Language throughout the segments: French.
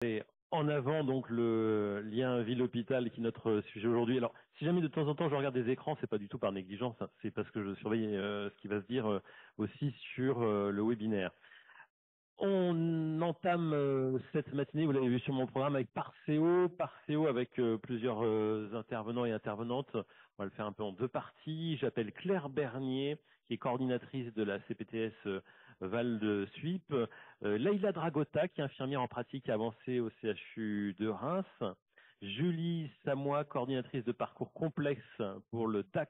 Et en avant donc le lien ville-hôpital qui est notre sujet aujourd'hui. Alors, si jamais de temps en temps je regarde des écrans, c'est pas du tout par négligence, hein, c'est parce que je surveille ce qui va se dire aussi sur le webinaire. On entame cette matinée, vous l'avez vu sur mon programme, avec Parceo avec plusieurs intervenants et intervenantes. On va le faire un peu en deux parties. J'appelle Claire Bernier, qui est coordinatrice de la CPTS Val de Suippe. Leïla Dragota, qui est infirmière en pratique avancée au CHU de Reims. Julie Samois, coordinatrice de parcours complexe pour le TAC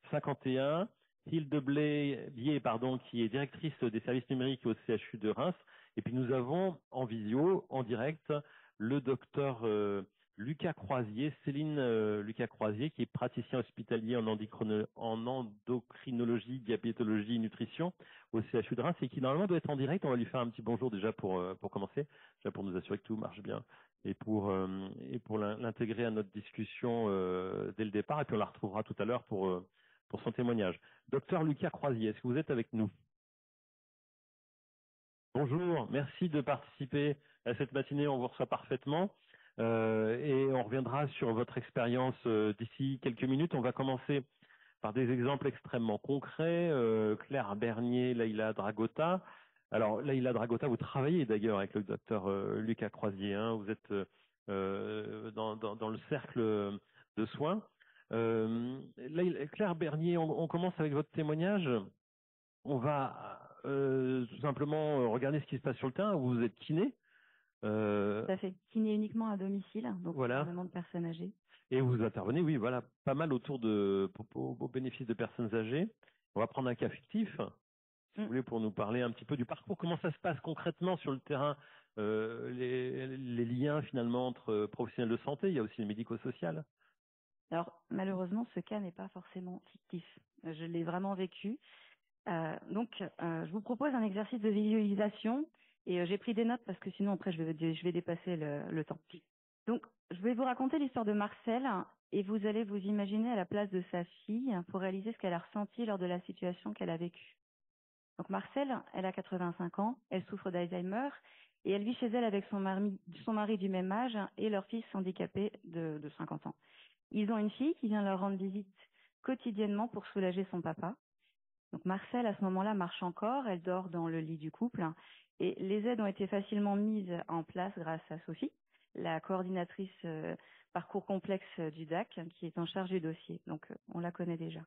51. Hilde Bier, qui est directrice des services numériques au CHU de Reims. Et puis nous avons en visio, en direct, le docteur Lucas Croisier, Céline Lucas Croisier, qui est praticien hospitalier en endocrinologie, diabétologie, nutrition au CHU de Reims et qui normalement doit être en direct. On va lui faire un petit bonjour déjà pour commencer, déjà pour nous assurer que tout marche bien et pour l'intégrer à notre discussion dès le départ. Et puis on la retrouvera tout à l'heure pour son témoignage. Docteur Lucas Croisier, est-ce que vous êtes avec nous? Bonjour, merci de participer à cette matinée, on vous reçoit parfaitement et on reviendra sur votre expérience d'ici quelques minutes. On va commencer par des exemples extrêmement concrets. Claire Bernier, Leïla Dragota. Alors Leïla Dragota, vous travaillez d'ailleurs avec le docteur Lucas Croisier, hein, vous êtes dans le cercle de soins. Claire Bernier, on commence avec votre témoignage. On va tout simplement regarder ce qui se passe sur le terrain. Vous êtes kiné. Ça fait kiné uniquement à domicile, donc Voilà. énormément de personnes âgées. Et vous intervenez, oui, voilà, pas mal autour au bénéfice de personnes âgées. On va prendre un cas fictif, si vous voulez, pour nous parler un petit peu du parcours. Comment ça se passe concrètement sur le terrain, les liens finalement entre professionnels de santé, il y a aussi le médico-social. Alors malheureusement, ce cas n'est pas forcément fictif. Je l'ai vraiment vécu. Je vous propose un exercice de visualisation et j'ai pris des notes parce que sinon après je vais dépasser le temps. Donc je vais vous raconter l'histoire de Marcel et vous allez vous imaginer à la place de sa fille pour réaliser ce qu'elle a ressenti lors de la situation qu'elle a vécue. Donc Marcel, elle a 85 ans, elle souffre d'Alzheimer et elle vit chez elle avec son mari du même âge et leur fils handicapé de 50 ans. Ils ont une fille qui vient leur rendre visite quotidiennement pour soulager son papa. Donc Marcel, à ce moment-là, marche encore, elle dort dans le lit du couple et les aides ont été facilement mises en place grâce à Sophie, la coordinatrice parcours complexe du DAC qui est en charge du dossier. Donc on la connaît déjà.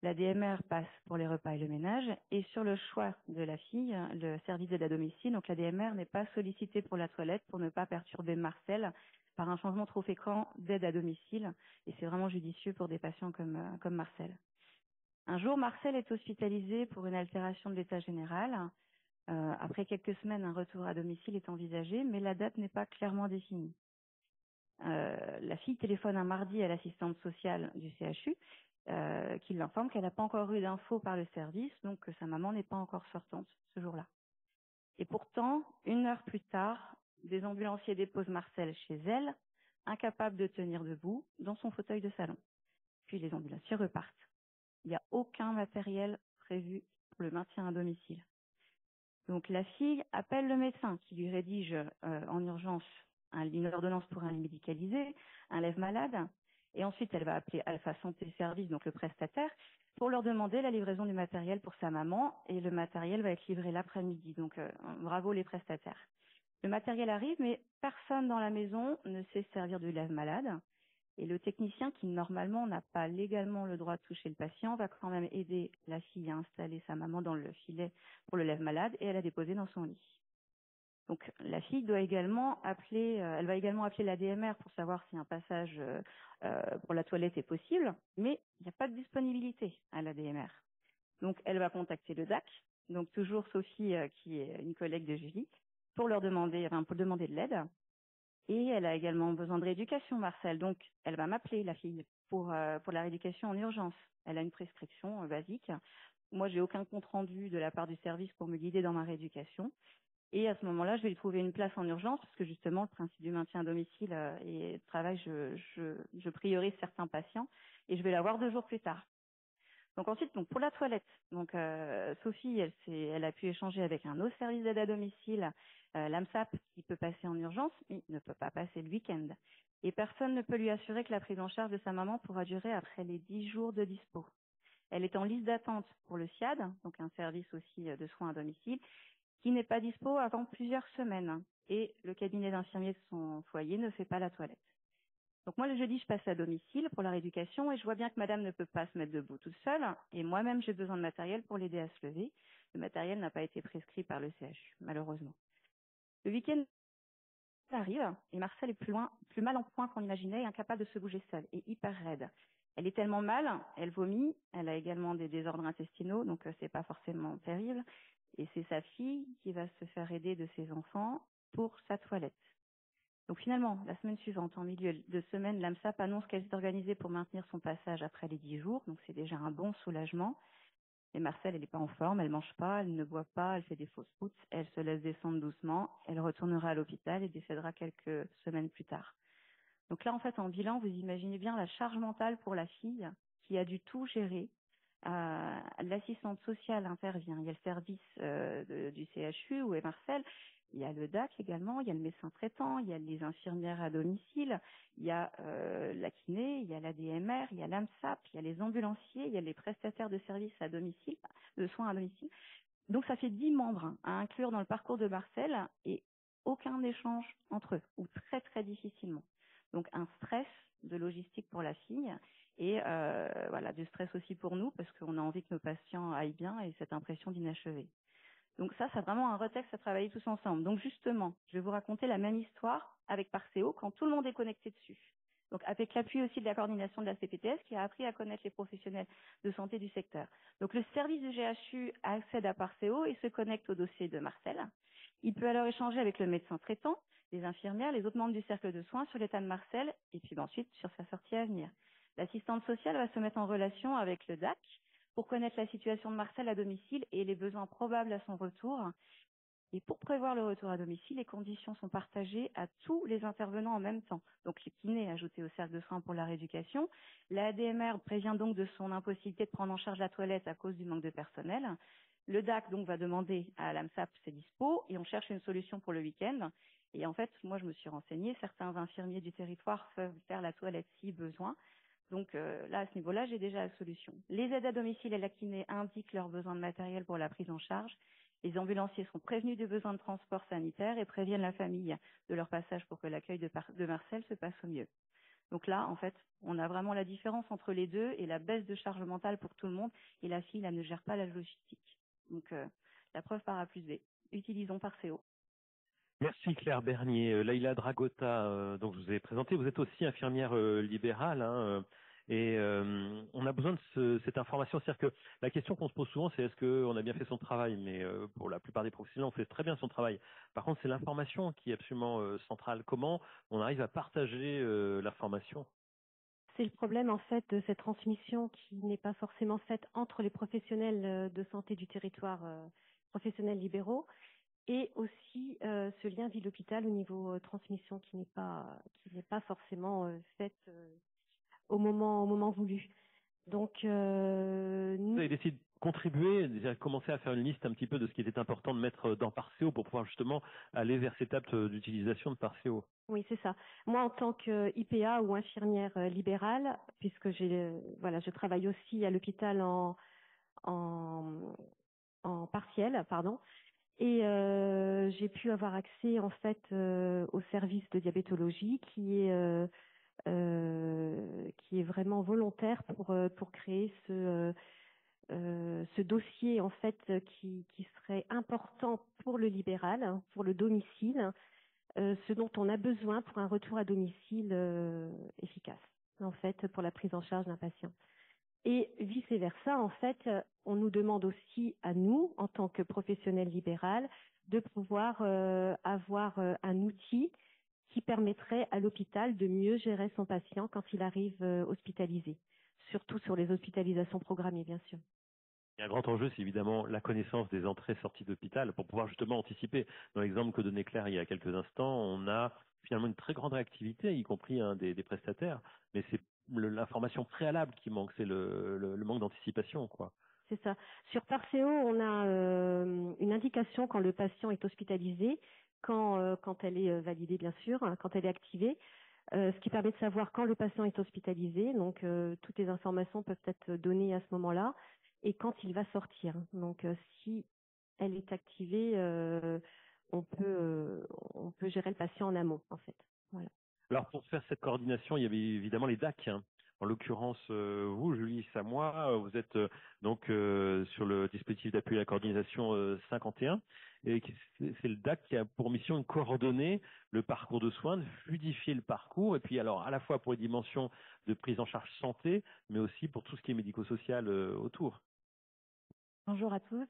La DMR passe pour les repas et le ménage et sur le choix de la fille, le service d'aide à domicile, donc la DMR n'est pas sollicitée pour la toilette pour ne pas perturber Marcel par un changement trop fréquent d'aide à domicile et c'est vraiment judicieux pour des patients comme Marcel. Un jour, Marcel est hospitalisé pour une altération de l'état général. Après quelques semaines, un retour à domicile est envisagé, mais la date n'est pas clairement définie. La fille téléphone un mardi à l'assistante sociale du CHU qui l'informe qu'elle n'a pas encore eu d'infos par le service, donc que sa maman n'est pas encore sortante ce jour-là. Et pourtant, 1 heure plus tard, des ambulanciers déposent Marcel chez elle, incapable de tenir debout, dans son fauteuil de salon. Puis les ambulanciers repartent. Il n'y a aucun matériel prévu pour le maintien à domicile. Donc la fille appelle le médecin qui lui rédige en urgence une ordonnance pour un lit médicalisé, un lève-malade, et ensuite elle va appeler Alpha Santé Service, donc le prestataire, pour leur demander la livraison du matériel pour sa maman, et le matériel va être livré l'après-midi. Donc bravo les prestataires. Le matériel arrive, mais personne dans la maison ne sait servir du lève-malade. Et le technicien, qui normalement n'a pas légalement le droit de toucher le patient, va quand même aider la fille à installer sa maman dans le filet pour le lève-malade et à la déposer dans son lit. Donc la fille doit également appeler, elle va également appeler la DMR pour savoir si un passage pour la toilette est possible, mais il n'y a pas de disponibilité à la DMR. Donc elle va contacter le DAC, donc toujours Sophie qui est une collègue de Julie, pour demander de l'aide. Et elle a également besoin de rééducation, Marcel. Donc, elle va m'appeler, la fille, pour la rééducation en urgence. Elle a une prescription basique. Moi, j'ai aucun compte rendu de la part du service pour me guider dans ma rééducation. Et à ce moment-là, je vais lui trouver une place en urgence, parce que justement, le principe du maintien à domicile et de travail, je priorise certains patients. Et je vais la voir 2 jours plus tard. Donc ensuite, pour la toilette, Sophie, elle a pu échanger avec un autre service d'aide à domicile L'AMSAP qui peut passer en urgence, mais ne peut pas passer le week-end. Et personne ne peut lui assurer que la prise en charge de sa maman pourra durer après les 10 jours de dispo. Elle est en liste d'attente pour le SIAD, donc un service aussi de soins à domicile, qui n'est pas dispo avant plusieurs semaines. Et le cabinet d'infirmier de son foyer ne fait pas la toilette. Donc moi, le jeudi, je passe à domicile pour la rééducation et je vois bien que madame ne peut pas se mettre debout toute seule. Et moi-même, j'ai besoin de matériel pour l'aider à se lever. Le matériel n'a pas été prescrit par le CHU, malheureusement. Le week-end arrive et Marcel est plus mal en point qu'on imaginait et incapable de se bouger seule et hyper raide. Elle est tellement mal, elle vomit, elle a également des désordres intestinaux, donc c'est pas forcément terrible. Et c'est sa fille qui va se faire aider de ses enfants pour sa toilette. Donc finalement, la semaine suivante, en milieu de semaine, l'AMSAP annonce qu'elle s'est organisée pour maintenir son passage après les 10 jours, donc c'est déjà un bon soulagement. Et Marcel, elle n'est pas en forme, elle mange pas, elle ne boit pas, elle fait des fausses routes, elle se laisse descendre doucement, elle retournera à l'hôpital et décédera quelques semaines plus tard. Donc là, en fait, en bilan, vous imaginez bien la charge mentale pour la fille qui a dû tout gérer. L'assistante sociale intervient. Il y a le service du CHU où est Marcel. Il y a le DAC également. Il y a le médecin traitant. Il y a les infirmières à domicile. Il y a la kiné. Il y a la DMR. Il y a l'AMSAP. Il y a les ambulanciers. Il y a les prestataires de services à domicile, de soins à domicile. Donc ça fait 10 membres à inclure dans le parcours de Marcel et aucun échange entre eux, ou très très difficilement. Donc un stress de logistique pour la fille et voilà, du stress aussi pour nous parce qu'on a envie que nos patients aillent bien et cette impression d'inachevé. Donc ça, c'est vraiment un retexte à travailler tous ensemble. Donc justement, je vais vous raconter la même histoire avec Parceo quand tout le monde est connecté dessus. Donc avec l'appui aussi de la coordination de la CPTS qui a appris à connaître les professionnels de santé du secteur. Donc le service du GHU accède à Parceo et se connecte au dossier de Marcel. Il peut alors échanger avec le médecin traitant, les infirmières, les autres membres du cercle de soins sur l'état de Marcel et puis ensuite sur sa sortie à venir. L'assistante sociale va se mettre en relation avec le DAC pour connaître la situation de Marcel à domicile et les besoins probables à son retour. Et pour prévoir le retour à domicile, les conditions sont partagées à tous les intervenants en même temps. Donc les kinés ajoutés au cercle de soins pour la rééducation. La ADMR prévient donc de son impossibilité de prendre en charge la toilette à cause du manque de personnel. Le DAC donc va demander à l'AMSAP ses dispos et on cherche une solution pour le week-end. Et en fait, moi je me suis renseignée, certains infirmiers du territoire peuvent faire la toilette si besoin. Donc là, à ce niveau-là, j'ai déjà la solution. Les aides à domicile et la kiné indiquent leurs besoins de matériel pour la prise en charge. Les ambulanciers sont prévenus du besoin de transport sanitaire et préviennent la famille de leur passage pour que l'accueil de Marcel se passe au mieux. Donc là, en fait, on a vraiment la différence entre les deux et la baisse de charge mentale pour tout le monde. Et la fille, elle ne gère pas la logistique. Donc la preuve par A plus B. Utilisons Parceo. Merci Claire Bernier. Laïla Dragota, donc je vous ai présenté, vous êtes aussi infirmière libérale, hein, et on a besoin de cette information. C'est-à-dire que la question qu'on se pose souvent, c'est est-ce qu'on a bien fait son travail, mais pour la plupart des professionnels, on fait très bien son travail. Par contre, c'est l'information qui est absolument centrale. Comment on arrive à partager l'information? C'est le problème en fait de cette transmission qui n'est pas forcément faite entre les professionnels de santé du territoire, professionnels libéraux, et aussi ce lien ville-hôpital au niveau transmission qui n'est pas forcément faite au moment voulu. Donc Vous avez décidé de contribuer, de commencer à faire une liste un petit peu de ce qui était important de mettre dans Parceo pour pouvoir justement aller vers cette étape d'utilisation de Parceo. oui, c'est ça. Moi, en tant que IPA ou infirmière libérale, puisque je travaille aussi à l'hôpital en partiel, pardon, et j'ai pu avoir accès en fait au service de diabétologie qui est vraiment volontaire pour créer ce dossier en fait qui serait important pour le libéral, hein, pour le domicile, ce dont on a besoin pour un retour à domicile efficace, en fait, pour la prise en charge d'un patient. Et vice-versa, en fait, on nous demande aussi à nous, en tant que professionnels libéraux, de pouvoir avoir un outil qui permettrait à l'hôpital de mieux gérer son patient quand il arrive hospitalisé, surtout sur les hospitalisations programmées, bien sûr. Il y a un grand enjeu, c'est évidemment la connaissance des entrées-sorties d'hôpital pour pouvoir justement anticiper. Dans l'exemple que donnait Claire il y a quelques instants, on a finalement une très grande réactivité, y compris des prestataires, mais c'est l'information préalable qui manque, c'est le manque d'anticipation, quoi. C'est ça. Sur Parceo, on a une indication quand le patient est hospitalisé quand elle est validée, bien sûr, hein, quand elle est activée, ce qui permet de savoir quand le patient est hospitalisé. Donc, toutes les informations peuvent être données à ce moment-là et quand il va sortir. Donc, si elle est activée, on peut gérer le patient en amont, en fait. Voilà. Alors pour faire cette coordination, il y avait évidemment les DAC, hein. En l'occurrence, vous, Julie Samois, vous êtes donc sur le dispositif d'appui à la coordination 51. Et c'est le DAC qui a pour mission de coordonner le parcours de soins, de fluidifier le parcours, et puis alors à la fois pour les dimensions de prise en charge santé, mais aussi pour tout ce qui est médico-social autour. Bonjour à tous.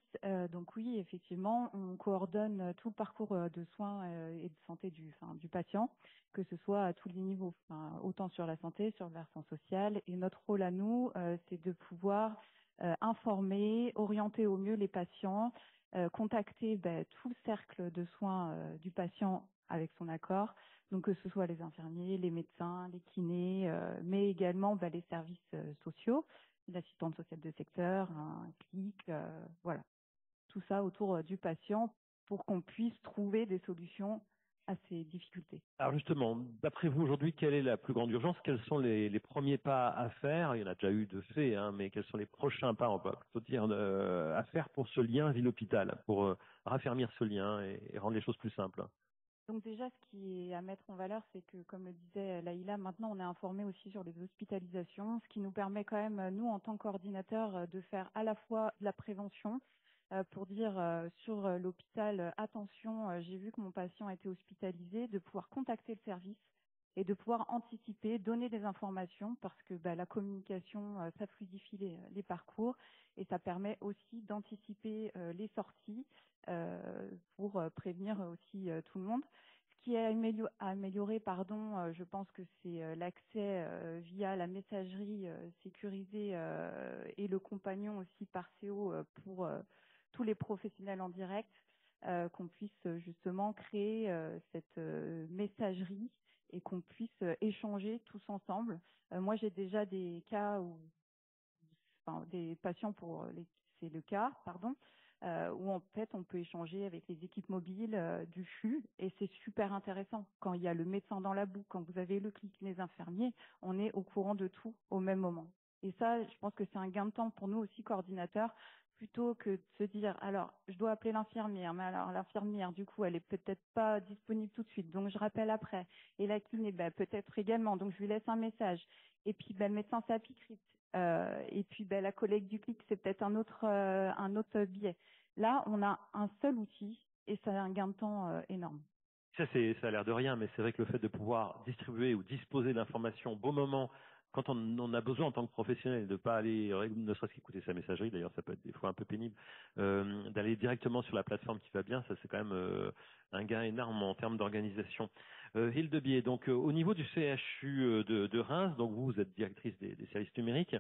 Donc oui, effectivement, on coordonne tout le parcours de soins et de santé du patient, que ce soit à tous les niveaux, autant sur la santé, sur le versant social. Et notre rôle à nous, c'est de pouvoir informer, orienter au mieux les patients, contacter tout le cercle de soins du patient avec son accord. Donc que ce soit les infirmiers, les médecins, les kinés, mais également les services sociaux, l'assistante sociale de secteur, un clic, voilà. Tout ça autour du patient pour qu'on puisse trouver des solutions à ces difficultés. Alors justement, d'après vous aujourd'hui, quelle est la plus grande urgence? Quels sont les premiers pas à faire? Il y en a déjà eu de fait, hein, mais quels sont les prochains pas, on peut plutôt dire, à faire pour ce lien ville-hôpital, pour raffermir ce lien et rendre les choses plus simples? Donc déjà, ce qui est à mettre en valeur, c'est que, comme le disait Laïla, maintenant on est informé aussi sur les hospitalisations, ce qui nous permet quand même, nous, en tant qu'ordinateurs, de faire à la fois de la prévention, pour dire sur l'hôpital, attention, j'ai vu que mon patient était hospitalisé, de pouvoir contacter le service et de pouvoir anticiper, donner des informations, parce que la communication, ça fluidifie les parcours et ça permet aussi d'anticiper les sorties pour prévenir aussi tout le monde. Ce qui est amélioré, je pense que c'est l'accès via la messagerie sécurisée et le compagnon aussi par CO pour tous les professionnels en direct, qu'on puisse justement créer cette messagerie et qu'on puisse échanger tous ensemble. Moi, j'ai déjà des cas où, des patients c'est le cas, pardon, où en fait on peut échanger avec les équipes mobiles du CHU et c'est super intéressant. Quand il y a le médecin dans la boucle, quand vous avez le clic, les infirmiers, on est au courant de tout au même moment. Et ça, je pense que c'est un gain de temps pour nous aussi coordinateurs, plutôt que de se dire, alors, je dois appeler l'infirmière, mais alors l'infirmière, du coup, elle est peut-être pas disponible tout de suite, donc je rappelle après. Et la kiné, peut-être également, donc je lui laisse un message. Et puis, le médecin s'applique. Et puis, la collègue du clic, c'est peut-être un autre biais. Là, on a un seul outil et ça a un gain de temps énorme. Ça a l'air de rien, mais c'est vrai que le fait de pouvoir distribuer ou disposer d'informations au bon moment, quand on en a besoin en tant que professionnel, de ne pas aller, ne serait-ce qu'écouter sa messagerie, d'ailleurs ça peut être des fois un peu pénible, d'aller directement sur la plateforme qui va bien, ça c'est quand même un gain énorme en termes d'organisation. Hilde Bier, donc au niveau du CHU de Reims, donc vous êtes directrice des services numériques.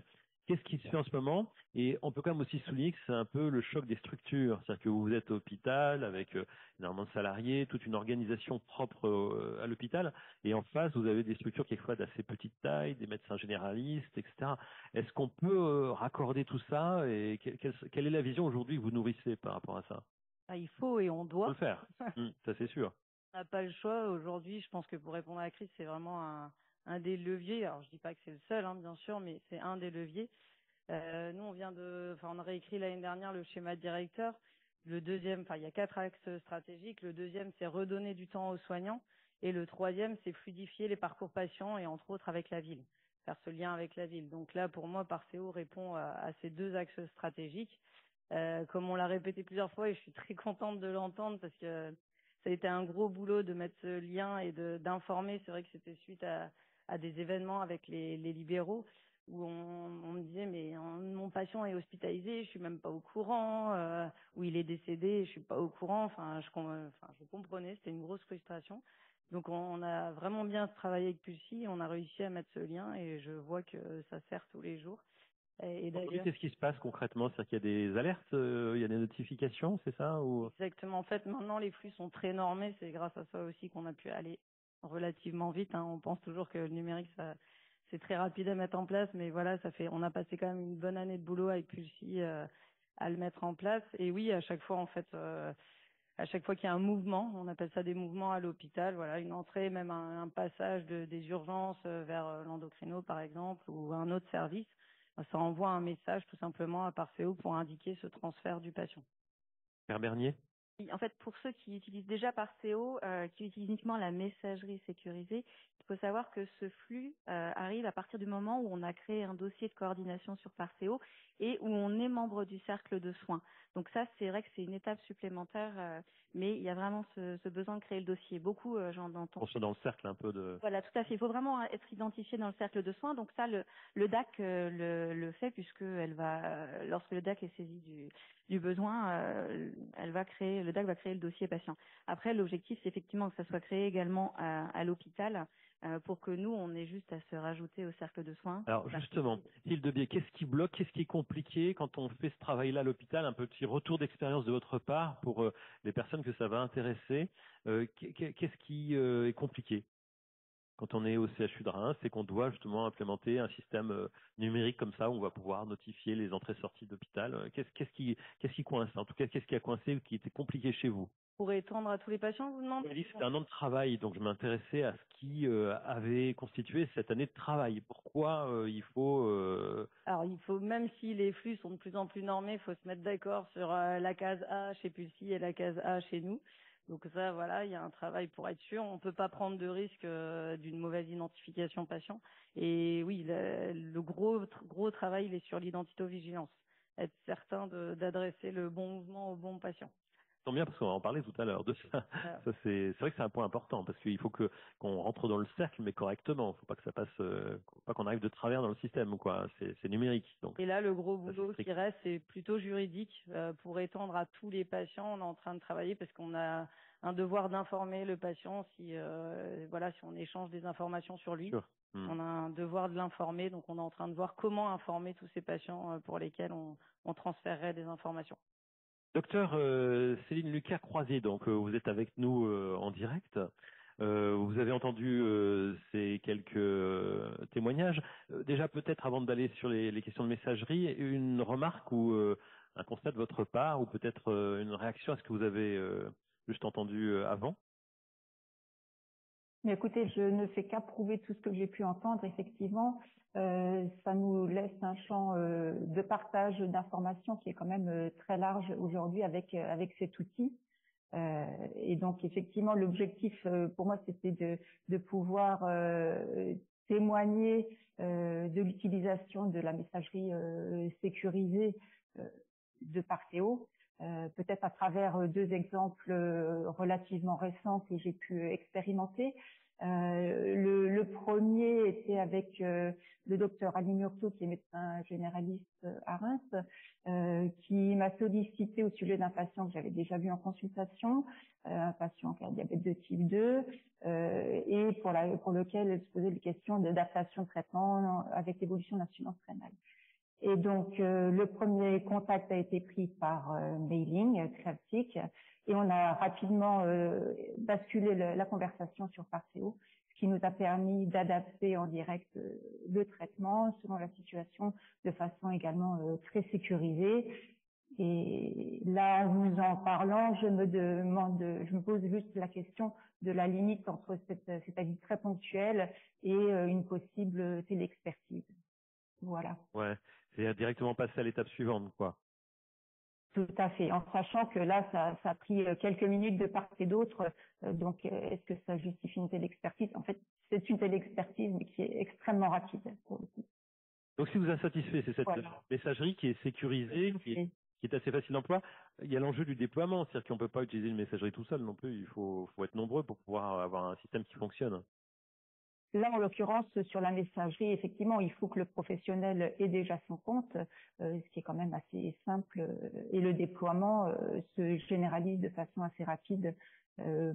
Qu'est-ce qui se fait en ce moment? Et on peut quand même aussi souligner que c'est un peu le choc des structures. C'est-à-dire que vous êtes hôpital avec énormément de salariés, toute une organisation propre à l'hôpital. Et en face, vous avez des structures quelquefois d'assez petite taille, des médecins généralistes, etc. Est-ce qu'on peut raccorder tout ça? Et quelle est la vision aujourd'hui que vous nourrissez par rapport à ça? Il faut et on On peut doit. le faire, ça c'est sûr. On n'a pas le choix. Aujourd'hui, je pense que pour répondre à la crise, c'est vraiment un des leviers. Alors, je dis pas que c'est le seul, hein, bien sûr, mais c'est un des leviers. Nous, on a réécrit l'année dernière le schéma directeur. Le deuxième, il y a 4 axes stratégiques. Le deuxième, c'est redonner du temps aux soignants. Et le troisième, c'est fluidifier les parcours patients et entre autres avec la ville, faire ce lien avec la ville. Donc là, pour moi, Parceo répond à ces 2 axes stratégiques. Comme on l'a répété plusieurs fois et je suis très contente de l'entendre parce que ça a été un gros boulot de mettre ce lien et d'informer. C'est vrai que c'était suite à des événements avec les libéraux où on me disait mais mon patient est hospitalisé, je suis même pas au courant, ou il est décédé, je suis pas au courant. Je comprenais, c'était une grosse frustration. Donc on a vraiment bien travaillé avec Pulsi, on a réussi à mettre ce lien et je vois que ça sert tous les jours. Et d'ailleurs, qu'est-ce qui se passe concrètement? C'est-à-dire qu'il y a des alertes, il y a des notifications, c'est ça ou... Exactement. En fait, maintenant, les flux sont très normés. C'est grâce à ça aussi qu'on a pu aller relativement vite, hein. On pense toujours que le numérique, c'est très rapide à mettre en place, mais voilà, on a passé quand même une bonne année de boulot avec Pulsi à le mettre en place. Et oui, à chaque fois, en fait, à chaque fois qu'il y a un mouvement, on appelle ça des mouvements à l'hôpital, voilà, une entrée, même un passage des urgences vers l'endocrino par exemple ou un autre service, ça envoie un message tout simplement à Parséo pour indiquer ce transfert du patient. Pierre Bernier? En fait, pour ceux qui utilisent déjà Parséo, qui utilisent uniquement la messagerie sécurisée, il faut savoir que ce flux arrive à partir du moment où on a créé un dossier de coordination sur Parséo et où on est membre du cercle de soins. Donc ça, c'est vrai que c'est une étape supplémentaire, mais il y a vraiment ce besoin de créer le dossier. Beaucoup, j'en entends. On soit dans le cercle un peu de... Voilà, tout à fait. Il faut vraiment être identifié dans le cercle de soins. Donc ça, le DAC le fait puisque elle va, lorsque le DAC est saisi du besoin, le DAC va créer le dossier patient. Après, l'objectif, c'est effectivement que ça soit créé également à l'hôpital pour que nous, on ait juste à se rajouter au cercle de soins. Alors justement, Gilles Debier, qu'est-ce qui bloque, qu'est-ce qui est compliqué quand on fait ce travail-là à l'hôpital? Un petit retour d'expérience de votre part pour les personnes que ça va intéresser. Qu'est-ce qui est compliqué quand on est au CHU de Reims, c'est qu'on doit justement implémenter un système numérique comme ça où on va pouvoir notifier les entrées-sorties d'hôpital. Qu'est-ce qui coince? En tout cas, qu'est-ce qui a coincé ou qui était compliqué chez vous? Pour étendre à tous les patients, vous demandez? Vous m'avez dit que c'était un an de travail, donc je m'intéressais à ce qui avait constitué cette année de travail. Pourquoi il faut... Alors, il faut, même si les flux sont de plus en plus normés, il faut se mettre d'accord sur la case A chez Pulsi et la case A chez nous. Donc ça, voilà, il y a un travail pour être sûr. On ne peut pas prendre de risque d'une mauvaise identification patient. Et oui, le gros travail, il est sur l'identito-vigilance. Être certain d'adresser le bon mouvement au bon patient. Tant bien parce qu'on va en parler tout à l'heure de ça. Voilà. Ça c'est vrai que c'est un point important parce qu'il faut qu'on rentre dans le cercle mais correctement. Il ne faut pas que ça passe, faut pas qu'on arrive de travers dans le système quoi. C'est numérique. Donc. Et là, le gros boulot qui reste, c'est plutôt juridique pour étendre à tous les patients. On est en train de travailler parce qu'on a un devoir d'informer le patient si si on échange des informations sur lui. Sure. On a un devoir de l'informer, donc on est en train de voir comment informer tous ces patients pour lesquels on transférerait des informations. Docteur Céline Lucas-Croisier, donc vous êtes avec nous en direct. Vous avez entendu ces quelques témoignages. Déjà peut-être avant d'aller sur les questions de messagerie, une remarque ou un constat de votre part ou peut-être une réaction à ce que vous avez juste entendu avant. Mais écoutez, je ne fais qu'approuver tout ce que j'ai pu entendre. Effectivement, ça nous laisse un champ de partage d'informations qui est quand même très large aujourd'hui avec cet outil. Et donc, effectivement, l'objectif pour moi, c'était de pouvoir témoigner de l'utilisation de la messagerie sécurisée de Parséo. Peut-être à travers deux exemples relativement récents que j'ai pu expérimenter. Le premier était avec le docteur Ali Murto, qui est médecin généraliste à Reims, qui m'a sollicité au sujet d'un patient que j'avais déjà vu en consultation, un patient qui a un diabète de type 2, et pour lequel elle se posait des questions d'adaptation de traitement avec l'évolution de l'insuffisance rénale. Et donc, le premier contact a été pris par mailing classique et on a rapidement basculé la conversation sur Parséo, ce qui nous a permis d'adapter en direct le traitement selon la situation de façon également très sécurisée. Et là, en vous en parlant, je me pose juste la question de la limite entre cet avis très ponctuel et une possible téléexpertise. Voilà. Ouais, c'est directement passer à l'étape suivante, quoi. Tout à fait, en sachant que là, ça a pris quelques minutes de part et d'autre. Donc, est-ce que ça justifie une telle expertise? En fait, c'est une telle expertise, mais qui est extrêmement rapide. Donc, si vous êtes satisfait, c'est cette messagerie qui est sécurisée, qui est assez facile d'emploi. Il y a l'enjeu du déploiement, c'est-à-dire qu'on ne peut pas utiliser une messagerie tout seul non plus. Il faut être nombreux pour pouvoir avoir un système qui fonctionne. Là, en l'occurrence, sur la messagerie, effectivement, il faut que le professionnel ait déjà son compte, ce qui est quand même assez simple, et le déploiement se généralise de façon assez rapide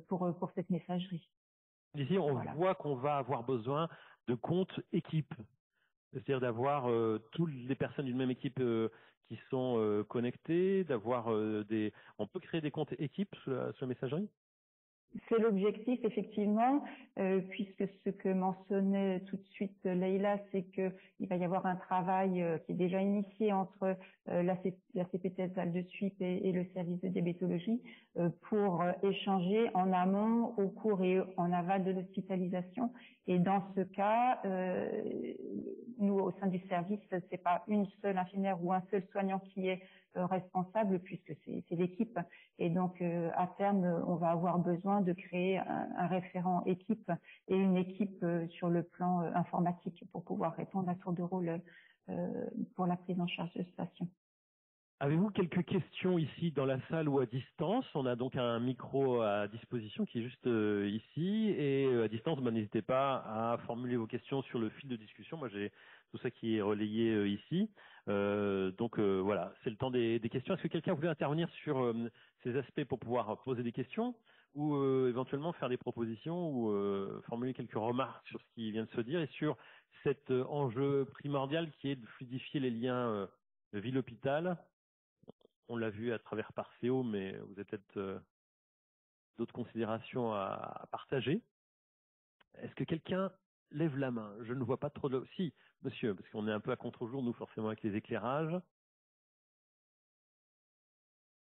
pour cette messagerie. Ici, on voit qu'on va avoir besoin de comptes équipes, c'est-à-dire d'avoir toutes les personnes d'une même équipe qui sont connectées, d'avoir On peut créer des comptes équipes sur la messagerie? C'est l'objectif, effectivement, puisque ce que mentionnait tout de suite Leïla, c'est qu'il va y avoir un travail qui est déjà initié entre la CPTS Val de Suippes et le service de diabétologie pour échanger en amont, au cours et en aval de l'hospitalisation. Et dans ce cas, nous, au sein du service, c'est pas une seule infirmière ou un seul soignant qui est responsable, puisque c'est l'équipe. Et donc, à terme, on va avoir besoin de créer un référent équipe et une équipe sur le plan informatique pour pouvoir répondre à tour de rôle pour la prise en charge de ce patient. Avez-vous quelques questions ici dans la salle ou à distance? On a donc un micro à disposition qui est juste ici. Et à distance, n'hésitez pas à formuler vos questions sur le fil de discussion. Moi, j'ai tout ça qui est relayé ici. Donc voilà, c'est le temps des questions. Est-ce que quelqu'un voulait intervenir sur ces aspects pour pouvoir poser des questions ou éventuellement faire des propositions ou formuler quelques remarques sur ce qui vient de se dire et sur cet enjeu primordial qui est de fluidifier les liens ville-hôpital? On l'a vu à travers Parceo, mais vous avez peut-être d'autres considérations à partager. Est-ce que quelqu'un lève la main? Je ne vois pas trop de... Si, monsieur, parce qu'on est un peu à contre-jour, nous, forcément, avec les éclairages.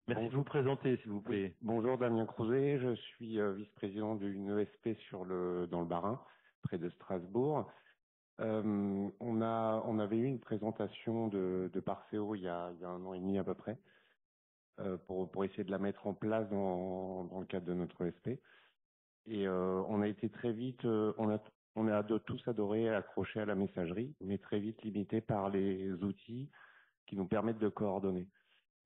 Merci de vous présenter, s'il vous plaît. Bonjour, Damien Crouzet. Je suis vice-président d'une ESP dans le Bas-Rhin, près de Strasbourg. On avait eu une présentation de Parceo il y a 1 an et demi à peu près, pour essayer de la mettre en place dans le cadre de notre ESP. Et on a été très vite, on a tous adoré accrocher à la messagerie, mais très vite limité par les outils qui nous permettent de coordonner.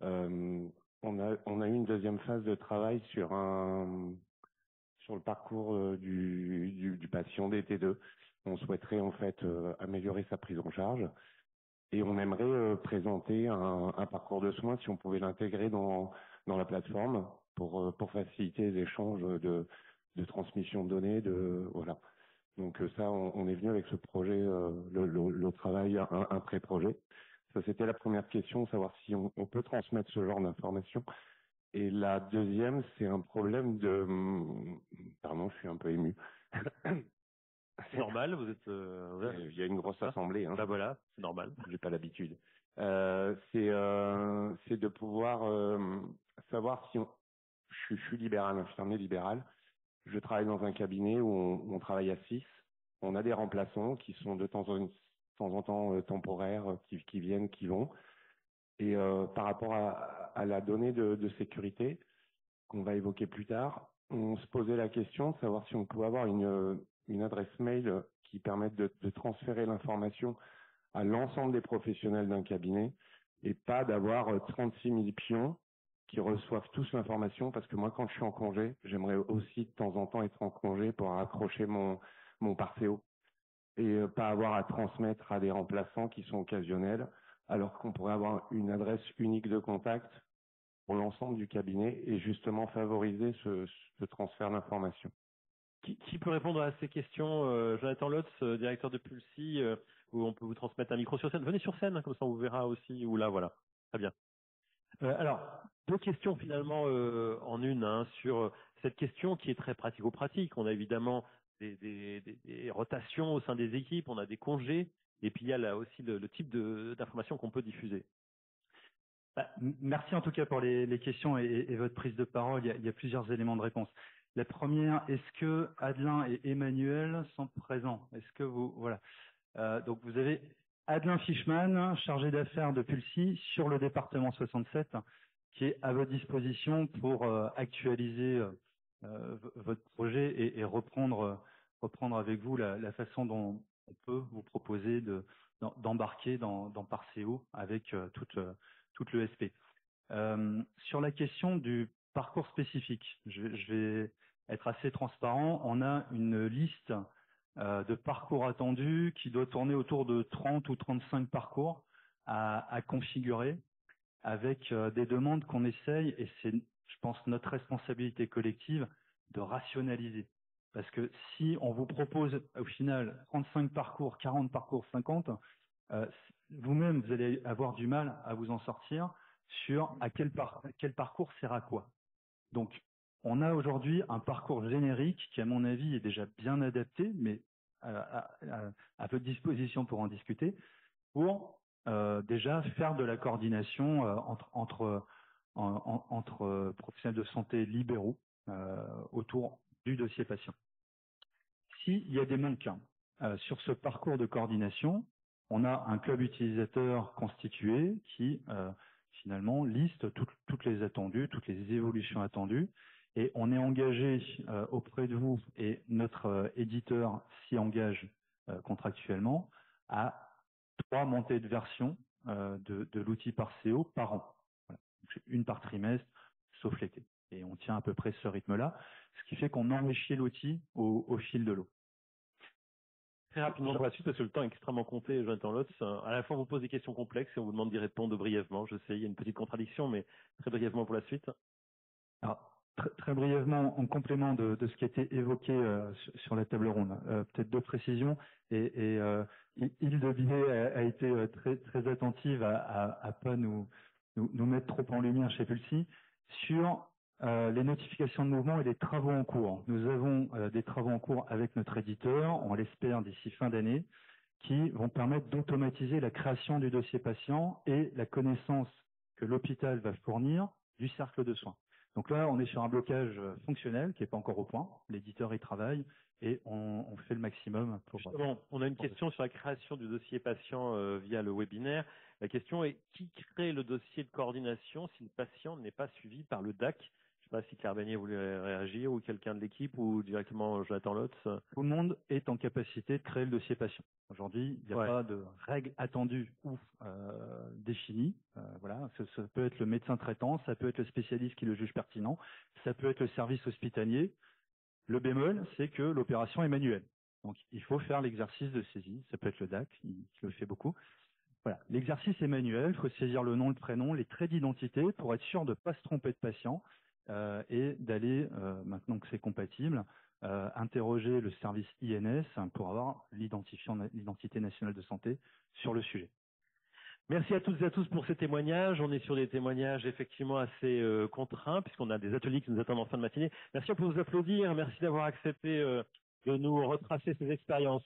On a eu une deuxième phase de travail sur le parcours du patient DT2. On souhaiterait en fait améliorer sa prise en charge et on aimerait présenter un parcours de soins si on pouvait l'intégrer dans la plateforme pour faciliter les échanges de transmission de données, voilà. Donc ça, on est venu avec ce projet, le travail, un pré-projet. Ça, c'était la première question, savoir si on peut transmettre ce genre d'informations. Et la deuxième, c'est un problème de... Pardon, je suis un peu ému. C'est normal, vous êtes... Il y a une grosse assemblée. Hein. Bah voilà, c'est normal. J'ai pas l'habitude. C'est de pouvoir savoir si je suis libéral, infirmier libéral. Je travaille dans un cabinet où on travaille à 6. On a des remplaçants qui sont de temps en temps temporaires, qui viennent, qui vont. Et par rapport à la donnée de sécurité qu'on va évoquer plus tard, on se posait la question de savoir si on pouvait avoir une adresse mail qui permette de transférer l'information à l'ensemble des professionnels d'un cabinet et pas d'avoir 36 000 pions qui reçoivent tous l'information, parce que moi, quand je suis en congé, j'aimerais aussi de temps en temps être en congé pour accrocher mon Parceo et pas avoir à transmettre à des remplaçants qui sont occasionnels, alors qu'on pourrait avoir une adresse unique de contact pour l'ensemble du cabinet et justement favoriser ce transfert d'informations. Qui peut répondre à ces questions? Jonathan Lotz, directeur de Pulsi, où on peut vous transmettre un micro sur scène. Venez sur scène, hein, comme ça on vous verra aussi, ou là, voilà. Très bien. Alors, 2 questions finalement en une, hein, sur cette question qui est très pratico-pratique. On a évidemment des rotations au sein des équipes, on a des congés, et puis il y a là aussi le type d'informations qu'on peut diffuser. Merci en tout cas pour les questions et votre prise de parole. Il y a plusieurs éléments de réponse. La première, est-ce que Adelin et Emmanuel sont présents? Est-ce que vous... Voilà. Donc vous avez Adelin Fischmann, chargé d'affaires de Pulsi sur le département 67, qui est à votre disposition pour actualiser votre projet et reprendre avec vous la façon dont on peut vous proposer d'embarquer dans Parceo avec toute l'ESP. Sur la question du parcours spécifique, je vais être assez transparent. On a une liste de parcours attendus qui doit tourner autour de 30 ou 35 parcours à configurer avec des demandes qu'on essaye, et c'est, je pense, notre responsabilité collective de rationaliser. Parce que si on vous propose au final 35 parcours, 40 parcours, 50, vous-même, vous allez avoir du mal à vous en sortir sur quel parcours sert à quoi. Donc, On a aujourd'hui un parcours générique qui, à mon avis, est déjà bien adapté, mais à votre disposition pour en discuter, pour déjà faire de la coordination entre professionnels de santé libéraux autour du dossier patient. S'il y a des manquants sur ce parcours de coordination, on a un club utilisateur constitué qui finalement liste toutes les attendues, toutes les évolutions attendues, et on est engagé auprès de vous, et notre éditeur s'y engage contractuellement, à 3 montées de version de l'outil Parséo par an. Voilà. Donc, une par trimestre, sauf l'été. Et on tient à peu près ce rythme-là, ce qui fait qu'on enrichit l'outil au fil de l'eau. Très rapidement pour la suite, parce que le temps est extrêmement compté, Jonathan Lotz. À la fois, on vous pose des questions complexes et on vous demande d'y répondre brièvement. Je sais, il y a une petite contradiction, mais très brièvement pour la suite. Alors, très brièvement, en complément de ce qui a été évoqué sur la table ronde, peut-être 2 précisions. Hilde de Binet a été très attentive à pas nous mettre trop en lumière chez Pulsi sur les notifications de mouvement et les travaux en cours. Nous avons des travaux en cours avec notre éditeur, on l'espère d'ici fin d'année, qui vont permettre d'automatiser la création du dossier patient et la connaissance que l'hôpital va fournir du cercle de soins. Donc là, on est sur un blocage fonctionnel qui n'est pas encore au point. L'éditeur y travaille et on fait le maximum pour... Justement, on a une question sur la création du dossier patient via le webinaire. La question est, qui crée le dossier de coordination si le patient n'est pas suivi par le DAC? Je ne sais pas si Claire Beignet voulait réagir, ou quelqu'un de l'équipe, ou directement Jonathan Lotz. Tout le monde est en capacité de créer le dossier patient. Aujourd'hui, il n'y a pas de règles attendues ou définies. Voilà, ça peut être le médecin traitant, ça peut être le spécialiste qui le juge pertinent, ça peut être le service hospitalier. Le bémol, c'est que l'opération est manuelle. Donc, il faut faire l'exercice de saisie. Ça peut être le DAC, qui le fait beaucoup. Voilà, l'exercice est manuel. Il faut saisir le nom, le prénom, les traits d'identité pour être sûr de ne pas se tromper de patient et d'aller, maintenant que c'est compatible, interroger le service INS pour avoir l'identité nationale de santé sur le sujet. Merci à toutes et à tous pour ces témoignages. On est sur des témoignages effectivement assez contraints, puisqu'on a des ateliers qui nous attendent en fin de matinée. Merci pour vous applaudir. Merci d'avoir accepté de nous retracer ces expériences.